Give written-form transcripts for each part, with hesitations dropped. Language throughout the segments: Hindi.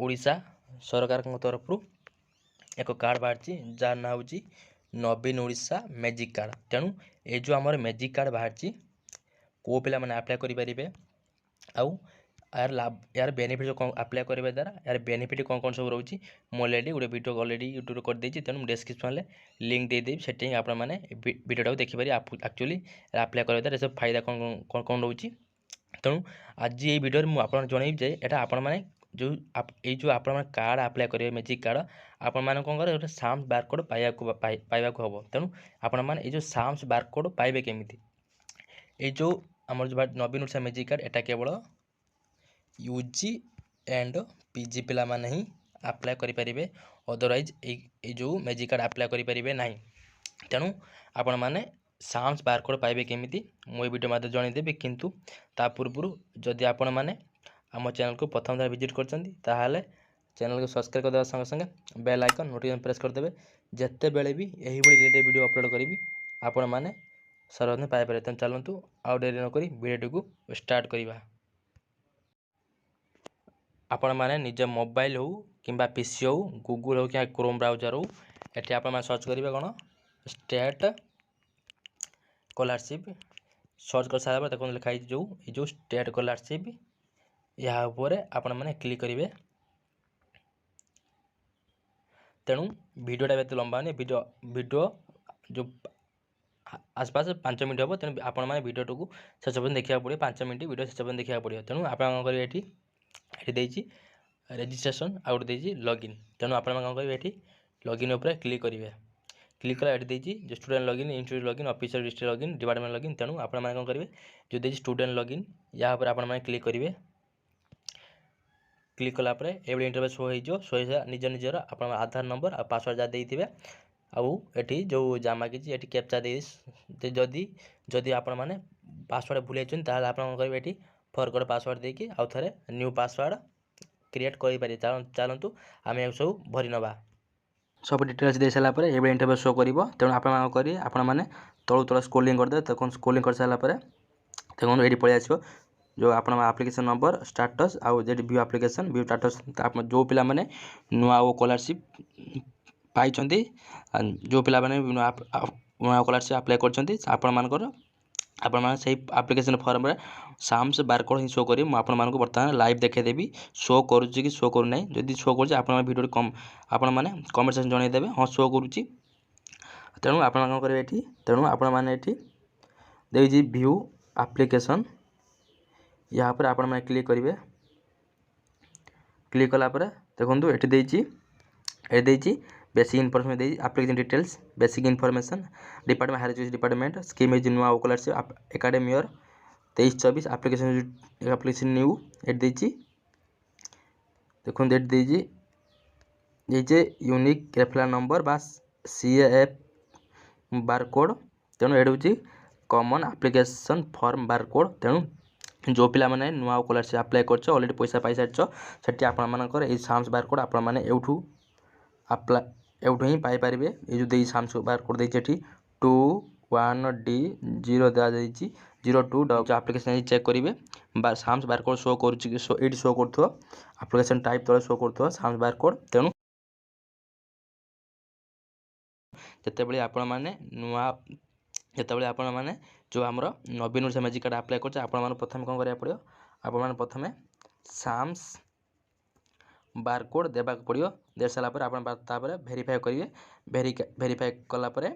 ओडिशा सरकार तरफ एक कार्ड बाहरी जार ना हूँ नवीन ओडिशा मैजिक कार्ड। तेणु ये जो आम मैजिक कार्ड बाहरी को पिला मैंने आप्लाय करेंगे आउ यार लाभ यार बेनिफिट जो आप्लाय करने द्वारा यार बेनिफिट कौन कौन सब रोचे मुझे अलरेडी गोटे वीडियो अलरेडी यूट्यूब कर देती। तेणु डिस्क्रिप्शन में लिंक देदेवी से आप वीडियो देखिपारे एक्चुअली आप्लाय करने द्वारा सब फायदा कौन कौन कौन रोचे। तेणु आज ये वीडियो मुझे जनइबी जे यहाँ आपण मैंने जो आप कार्ड आप्लाय करेंगे मैजिक कार्ड आपण मैंने कौन करेंगे साम्स बारकोड पाइबा हम। तेणु आपण मैंने जो साम्स बारकोड पाइबे केमिति ये जो आम जो नवीन ओडिशा मैजिक कार्ड एटा केवल यूजी एंड पीजी पिला माने ही आप्लाय करेंगे अदरवाइज ये जो मैजिक कार्ड आप्लाय करेंगे ना। तेणु आपण मैंने साम्स बारकोड पाइबे केमिति मुझे वीडियो मध्य जनईदेवी किंतु ता पूर्व जदि आपण मैंने आम चैनल को प्रथम थर विजिट कर चैनल को सब्सक्राइब करदे संगे संगे बेल आइकन नोटिफिकेशन प्रेस करदे जिते बेले भी यही रिलेटेड वीडियो अपलोड करी आपण मैंने सर्वप्रथम पाइपर। तेणु चलतु आउ डेरी नक वीडियो को स्टार्ट करवा। आपण मैंने निज मोबाइल हो कि पीसी हो गूगल हो कि क्रोम ब्राउजर हो ये आप सर्च करेंगे कौन स्टेट स्कॉलरशिप सर्च कर सारा देखो लिखाई जो स्टेट स्कॉलरशिप यहाँ उपर आपण मैंने क्लिक करेंगे। तेणु वीडियोटा एत लंबा नहीं वीडियो जो आसपास 5 मिनट हम। तेणु आपण मैंने वीडियो को शेष पर्यटन देखा पड़े 5 मिनट वीडियो शेष पर्यटन देखा पड़े। तेणु आप करेंगे रजिस्ट्रेशन आउट देती लॉगिन। तेणु आप करेंगे ये लॉगिन उपर क्लिक करेंगे। क्लिक कला ये जो student login institute login official district login department login. तेणु आप कौन करेंगे जो देखिए स्टूडेंट लॉगिन या क्लिक करेंगे। क्लिक कलापर ये इंटरफेस शो हो निज निजर आप आधार नंबर और पासवर्ड जहाँ देते आउे जो जहाँ मागी ये कैप्चा दे जदि जदि आपण मैंने पासवर्ड भूल जाते आप करेंगे ये फरवर्ड पासवर्ड देकी आउ थे न्यू पासवर्ड क्रिएट करें। चलतु आम ये सब भरी नवा सब डिटेल्स दे सारापर ये इंटरफेस शो कर। तेणु आप करेंगे आपण मैंने तलू तल स्क्रोलिंग करदे तक स्क्रोलिंग कर सारापर देखो ये पलि आसो जो आप आप्लिकेसन नंबर स्टाटस आउ जे व्यू आप्लिकेसन व्यू स्टाटस जो पिला माने नुआ स्कॉलरशिप पाई जो पिला माने नुआ स्कॉलरशिप अप्लाई कर से आप्लिकेसन फॉर्म रे साम्स बारकोड ही शो करी आपण मानक बर्तमान लाइव देखेदेवी शो करुच्ची कि शो करूना जदि शो कर आपण वीडियो कम आपण मैंने कमेंट सेक्शन जनईदेवे हाँ शो करुच्ची। तेणु आप करेंगे ये तेणु आपण मैंने ये व्यू आप्लिकेसन यहाँ पर आपण मैंने क्लिक करेंगे। क्लिक कलापर देखो ये बेसिक इनफॉरमेशन दे application details basic information department higher education department scheme is नुआ scholarship academy year 23-24 application new एट देखो ये यूनिक रेफरल नंबर बा CAF बारकोड। तेणु ये हूँ कॉमन एप्लिकेशन फॉर्म बारकोड। तेणु जो पिला माने नुआ स्कॉलरशिप अप्लाई कर ऑलरेडी पैसा पाई सारी से आपर ये साम्स बारकोड आप ही पाइपर। ये जो दे साम्स बारकोड देती 21D0 दी 02 जो आप्लिकेसन चेक करेंगे साम्स बारकोड शो कर शो कर आप्लिकेसन टाइप तले शो कर साम्स बारकोड। तेणु जितेबाला आपण मैंने नुआ जितेबाला आपण मैंने जो आमर नवीन ओडिशा मैजिक कार्ड अप्लाई कर प्रथम कौन करा पड़ो आप प्रथम साम्स बारकोड देवा पड़ो दे सारापर आप भेरीफाए करेंगे। भेरीफाए कलापर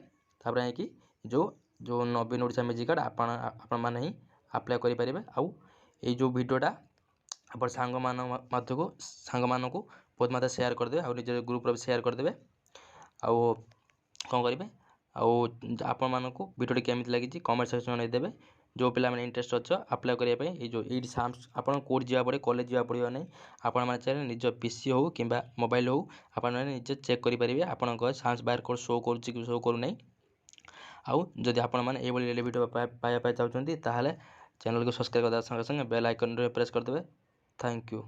कि जो नवीन ओडिशा मैजिक कार्ड आपण मैंने ही अप्लाई करेंगे। आउ ये जो वीडियोटा आप सांग मानक बहुत मात्रा शेयर करदे आ निज ग्रुप रे शेयर करदे आउ कौन करेंगे आपण मानक वीडियो केमी लगी कमेंट सेक्शन में देवे। जो पिला मैंने इंटरेस्ट अच्छे अप्लाई करने ये जो ये साम्स आप कौट जावा पड़े कॉलेज जावा पड़ो ना आपण मैंने चाहिए निज पीसी हो कि मोबाइल हो आप निजे चेक करेंगे आपण साम्स बारकोड शो कर शो करूना। आउ जदि आपण मैंने ये वीडियो पाइबा चाहते चैनल को सब्सक्राइब करदे संगे संगे बेल आइकन प्रेस करदे। Thank you.